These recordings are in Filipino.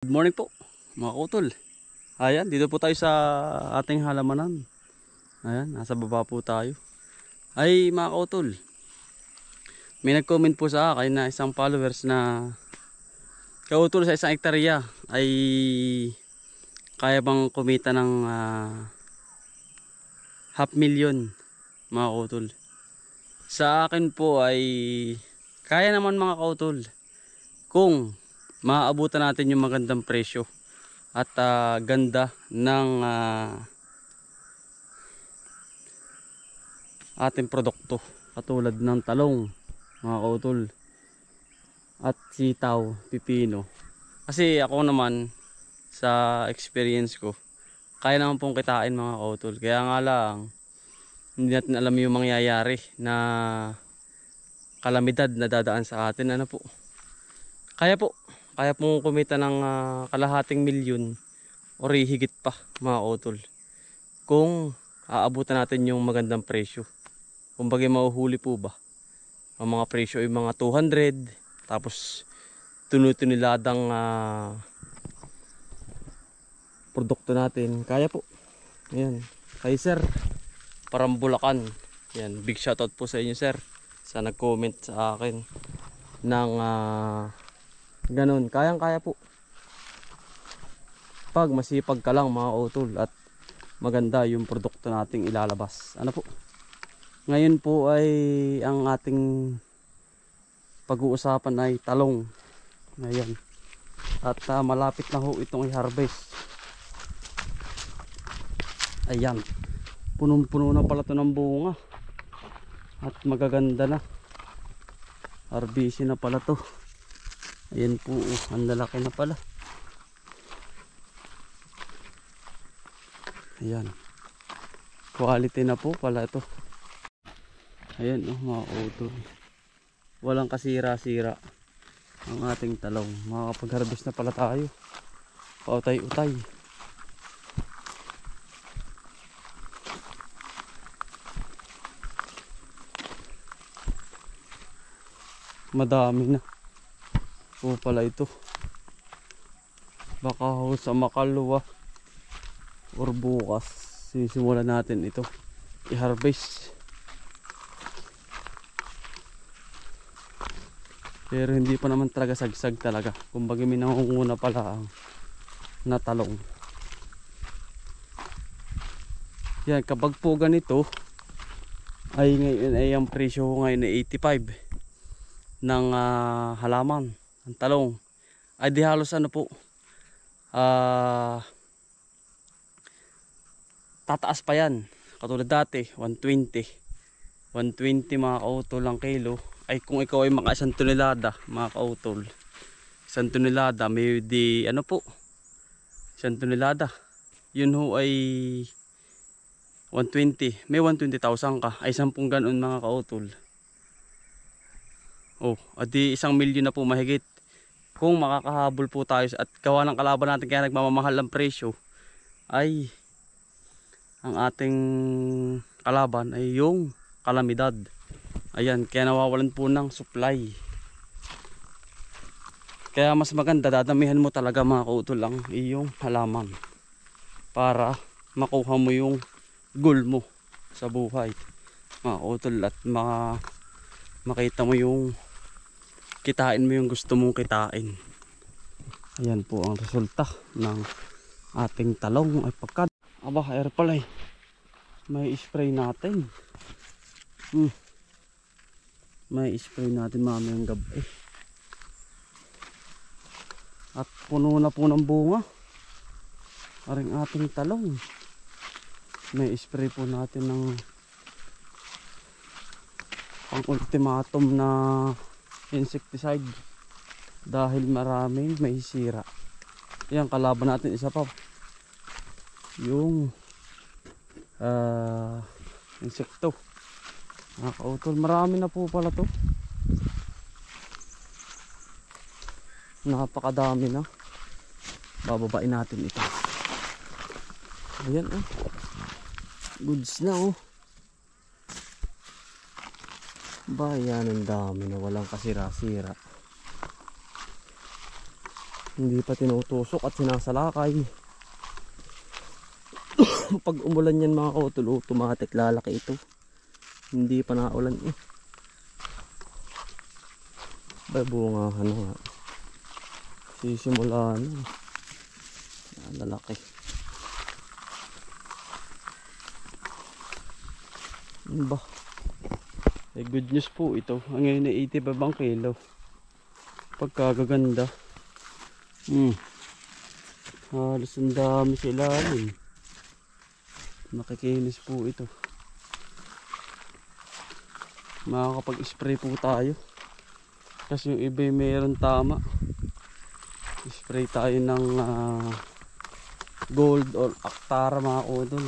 Good morning po mga kautol. Ayan, dito po tayo sa ating halamanan. Ayan, nasa baba po tayo. Ay mga kautol, may nag-comment po sa akin na isang followers na kautol sa isang hektarya ay kaya bang kumita ng 500,000 mga kautol. Sa akin po ay kaya naman mga kautol kung maaabutan natin yung magandang presyo at ganda ng ating produkto katulad ng talong mga kautol at sitaw, pipino. Kasi ako naman sa experience ko kaya naman pong kitain mga kautol, kaya nga lang hindi natin alam yung mangyayari na kalamidad na dadaan sa atin. Ano po, kaya pong kumita ng kalahating milyon o higit pa mga kautol kung aabutan natin yung magandang presyo. Kumbaga mahuhuli po ba ang mga presyo ay mga 200, tapos tununiladang produkto natin. Kaya po. Ayan, kay sir Parambulakan, yan, big shoutout po sa inyo sir sa nag-comment sa akin ng ganun. Kayang kaya po pag masipag ka lang mga kautol at maganda yung produkto nating ilalabas. Ano po, ngayon po ay ang ating pag-uusapan ay talong. Ngayon at malapit na ho itong i-harvest. Ayan, punong-puno na pala ito ng bunga at magaganda na. Harvest na pala to. Ayan po, ang lalaki na pala. Ayan, quality na po pala ito. Ayan mga kautol, walang kasira-sira ang ating talong. Makakapag-harvest na pala tayo. Pautay-utay. Madami na po pala ito. Baka ho sa makalawa or bukas sisimulan natin ito i-harvest. Pero hindi pa naman talaga sagsag talaga. Kumbaga may nangunguna pala ang natalong. Yan, kapag po ganito ay ngayon ay ang presyo ngayon ay 85 ng halaman, ang talong ay di halos ano po, tataas pa yan. Katulad dati 120 mga kautol ang kilo. Ay kung ikaw ay maka 1 tonelada mga kautol, 1 tonelada may di ano po, 1 tonelada yun ho ay 120, may 120,000 ka, ay 10 ganon mga kautol. Oh, adi 1,000,000 na po mahigit kung makakahabol po tayo. At gawa ng kalaban natin kaya nagmamahal ang presyo ay ang ating kalaban ay yung kalamidad. Ayan, kaya nawawalan po ng supply. Kaya mas maganda dadamihan mo talaga mga kautol ang iyong halaman para makuha mo yung goal mo sa buhay mga kautol, at makita mo yung kitain mo yung gusto mong kitain. Ayan po ang resulta ng ating talong. Ay pagka aba, air pala eh, may spray natin. May spray natin mamayang gabi. At puno na po ng bunga aring ating talong. May spray po natin ng pang ultimatum na insecticide dahil maraming may sira. Yan, kalaban natin isa pa yung insekto mga kautol. Marami na po pala to, napakadami na. Bababain natin ito. Ayan oh, goods na oh. Bayan, ang dami na walang kasira-sira. Hindi pa tinutusok at sinasalakay. Pag umulan yan mga kautol, automatic lalaki ito. Hindi pa naulan eh. Babungahan na nga. Sisimula na. Lalaki. Ano ba? Good news po ito. Ang ngayon ay 80 babang kilo. Pagkagaganda. Halos ang dami sa ilalim. Nakikinis po ito. Makakapag-spray po tayo. Kasi yung iba mayroon tama. Spray tayo ng gold or Actara mga kautol.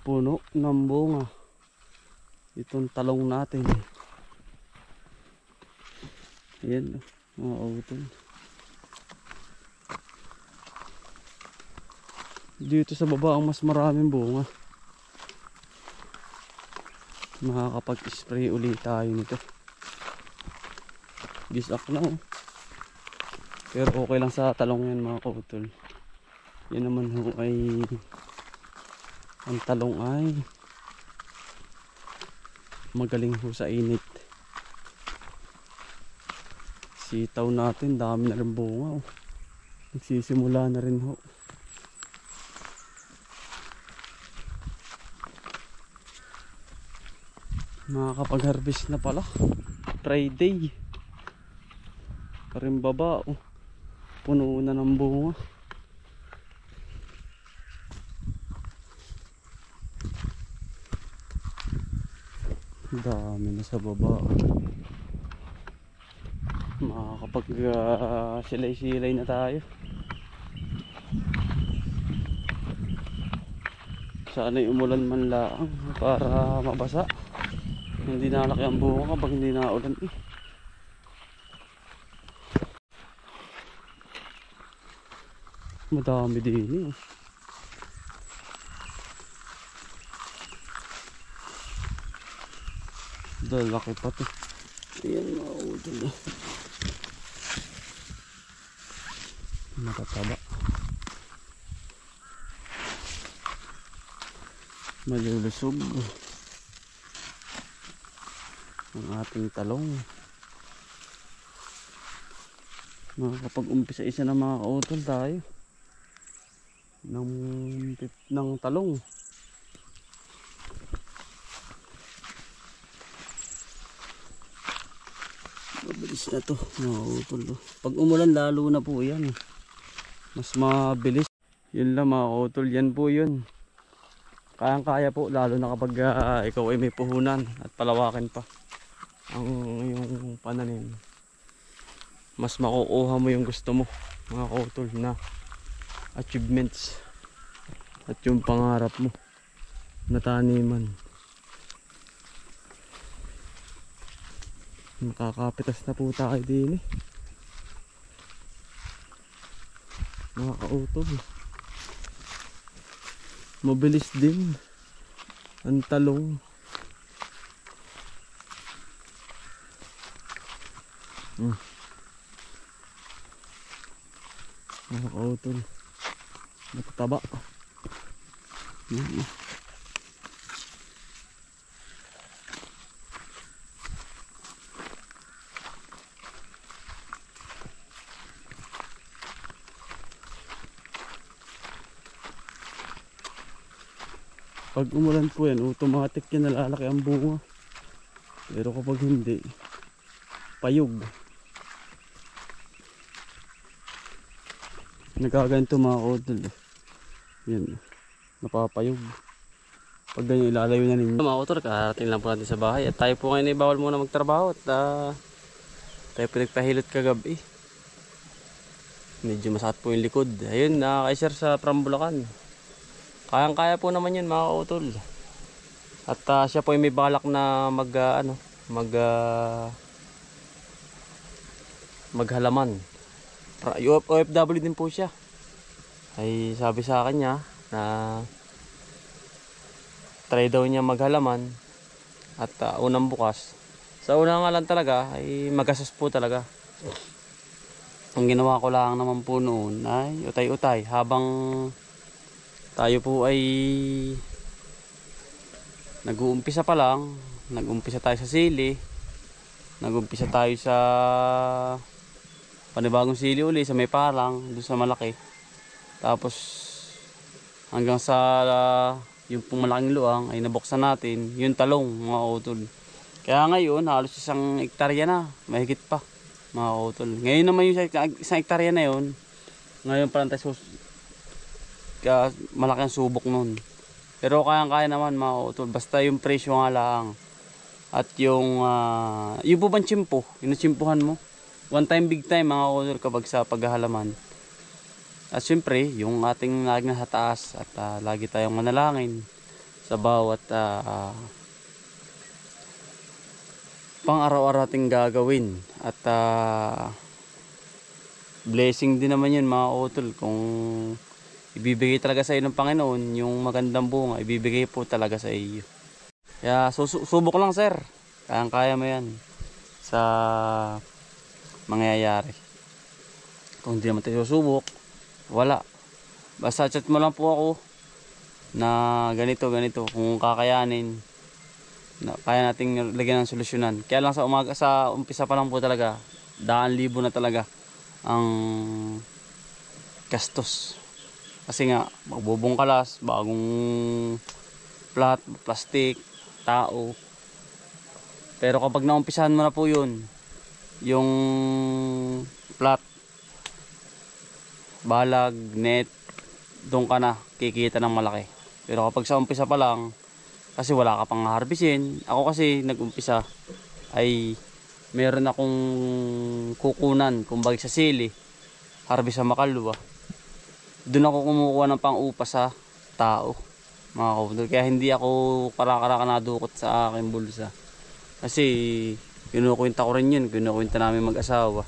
Puno ng bunga itong talong natin. Ayan mga kautol. Dito sa baba ang mas maraming bunga. Makakapag-spray ulit tayo nito. Gisak na oh. Pero okay lang sa talong yan mga kautol. Yan naman ho ay ang talong ay magaling ho sa init. Sitaw natin, dami na rin bunga oh. Nagsisimula na rin ho. Makakapag-harvest na pala. Friday. Paring baba oh. Puno na ng bunga. Dami na sa baba. Makakapag silay-silay na tayo. Sana'y umulan man lang para mabasa. Hindi nalaki ang bunga kapag hindi naulan eh. Madami din eh. Laki pa to. Ayan mga udol eh. Matataba. Malulusog ang ating talong. Makakapag-umpisa isa na mga kautol tayo ng talong. Mabilis na to mga kautol. Pag umulan lalo na po yan. Mas mabilis. Yun lang mga kautol. Yan po yun. Kayang-kaya po lalo na kapag ikaw ay may puhunan at palawakin pa ang yung pananim. Mas makukuha mo yung gusto mo mga kautol na achievements at yung pangarap mo na taniman. Makakapitas na po tayo din eh. Mga kautol. Mabilis din ang talong. Mga kautol. Matataba. Pag umulan po yan, automatic yan nalalaki ang bunga. Pero kapag hindi, payog. Nagaganto mga kautol. Yan, napapayog. Pag ganyan ilalayo na ninyo. Mga kautol, karating lang po natin sa bahay. At tayo po ngayon ay bawal muna magtrabaho. At tayo pinagpahilot kagabi. Medyo masakit po yung likod. Ayun, nakaka-share sa Bulacan. Kayang-kaya po naman yun mga kautol. At siya po ay may balak na maghalaman. OFW din po siya. Ay sabi sa akin niya na try daw niya maghalaman. At unang bukas Sa una nga lang talaga ay magastos po talaga. Ang ginawa ko lang naman po noon ay utay-utay habang tayo po ay nag-uumpisa pa lang, nag-umpisa tayo sa sili, nag-umpisa tayo sa panibagong sili uli sa may parang, doon sa malaki. Tapos hanggang sa yung pong malaking luang ay nabuksan natin, yung talong mga utol. Kaya ngayon halos 1 hektarya na, mahigit pa mga utol. Ngayon naman yung 1 hektarya na yun, ngayon pa lang tayo malaki ang subok nun. Pero kaya naman mga utol, basta yung presyo nga lang. At yung po bang tsimpo, yung tsimpuhan mo. One time big time mga utol kapag sa paghahalaman. At syempre, yung ating lagi nasa taas at lagi tayong manalangin sa bawat pang-araw-araw ating gagawin. At blessing din naman yun mga utol kung ibibigay talaga sa iyo ng Panginoon yung magandang bunga, ibibigay po talaga sa iyo. Kaya subok lang sir, kayang-kaya mo yan sa mangyayari. Kung hindi naman tayo susubok, wala. Basta chat mo lang po ako na ganito kung kakayanin na kaya nating lagyan ng solusyonan. Kaya lang sa umpisa pa lang po talaga 100,000 na talaga ang gastos. Kasi nga magbubungkalas, bagong plastic, tao. Pero kapag naumpisahan mo na po yun, yung plat, balag, net, doon ka na kikita ng malaki. Pero kapag sa umpisa pa lang, kasi wala ka pang harbisin. Ako kasi nag-umpisa ay meron akong kukunan kumbaga sa sili, harbis sa makalwa. Doon ako kumukuha ng pang-upa sa tao mga kautol. Kaya hindi ako kara-kara nadukot sa aking bulsa. Kasi kinukwenta ko rin yun, kinukwenta namin mag-asawa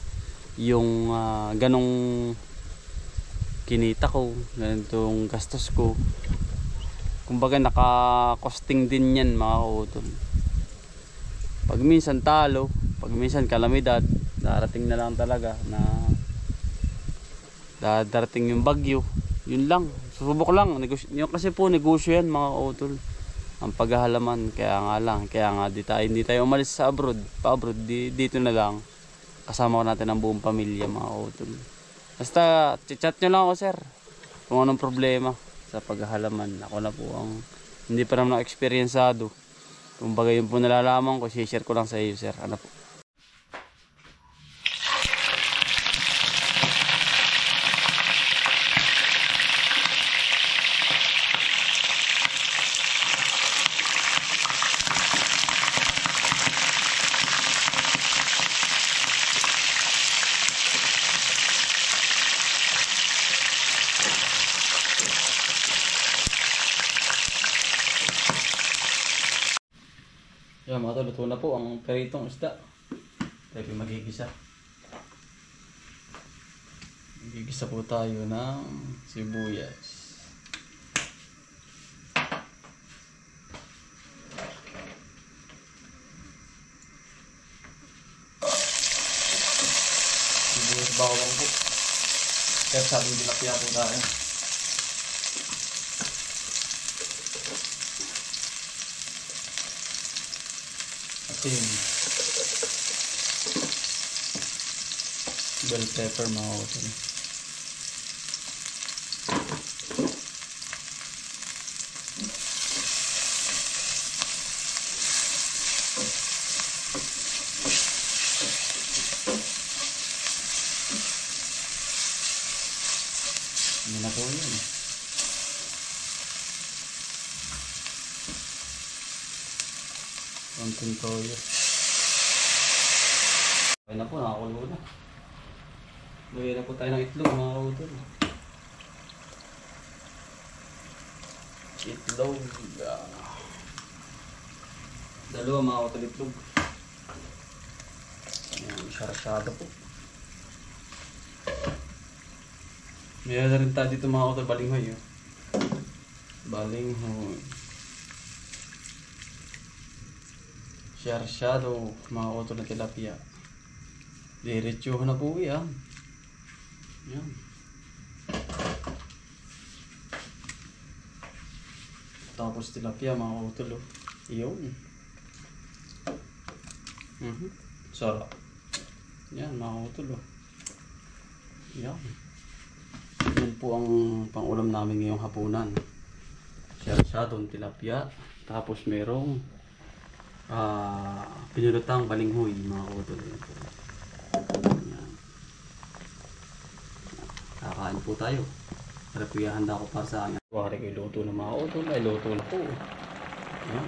yung ganong kinita ko, ganitong gastos ko. Kumbaga naka-costing din yan mga kautol. Pag minsan talo, pag minsan kalamidad, darating na lang talaga na darating yung bagyo, yun lang, susubok lang. Yung kasi po negosyo yan mga kautol, ang paghahalaman. Kaya nga hindi tayo umalis sa abroad, pa-abroad, dito na lang kasama ko natin ang buong pamilya mga kautol. Basta chat nyo lang ako sir kung anong problema sa paghahalaman. Ako na po ang hindi pa naman eksperyensado. Kumbaga yun po nalalaman ko, share ko lang sa iyo sir. Ano po? Yan mga tol, luto na po ang peritong isda. Tayo magigisa. Magigisa po tayo ng sibuyas. Sibuyas bawang po. Kaya sabi dilapia po tayo. Asin, bell pepper mga kautol. Hindi na po yun. Konting toyo. Okay na po, nakakulo na. Lagyan na po tayo ng itlog mga kautol. Itlog. Dalawa mga kautol itlog. Ayan, syarsyado po. Mayroon na rin tayo dito mga kautol, balinghoy. Balinghoy. Siyarsyado, mga utol na tilapia. Diretsuhan na po yan. Yan. Tapos tilapia, mga utol. Iyon. Sarap. Yan, mga utol. Yan. Yan po ang pangulam namin ngayong hapunan. Siyarsyadong tilapia. Tapos merong pinulutang balinghoy, mga utol. Yan. Kakain po tayo. Para po ihanda ko para sa akin. Wari ko iluto ng mga utol. Ay, luto na po. Yan.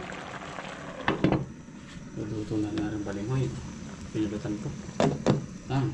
Luto na nga rin balinghoy. Pinulutan ko. Yan.